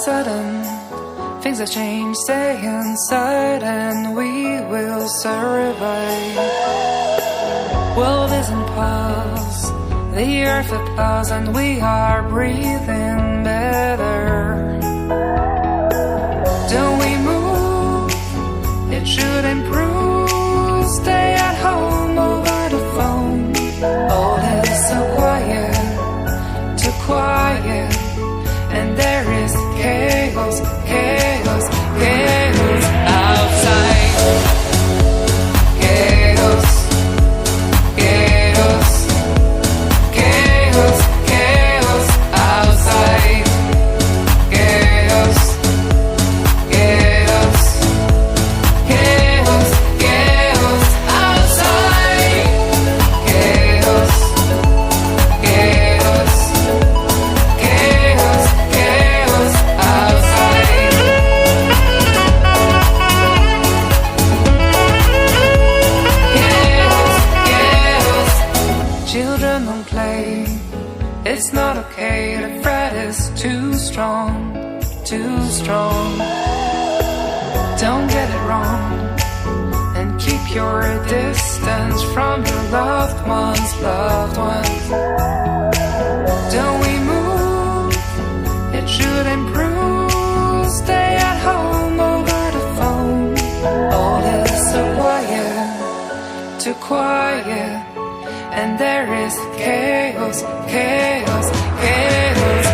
sudden, things have changed. Stay inside and we will survive. World is in pause, the earth applauds, and we are breathing better. Don't we move? It should improve. Stay at home over the phone. All is so quiet, too quiet, and there is chaos, chaos, chaos outside. Chaos, chaos, chaos, chaos outside. Chaos, chaos, chaos, chaos outside. Chaos, chaos, chaos, chaos outside. Chaos, chaos. Children don't play. It's not okay. The threat is too strong, too strong. Don't get it wrong, and keep your distance from your loved ones, loved ones. Don't we move? It should improve. Stay at home over the phone. All is so quiet, too quiet, and there is chaos, chaos, chaos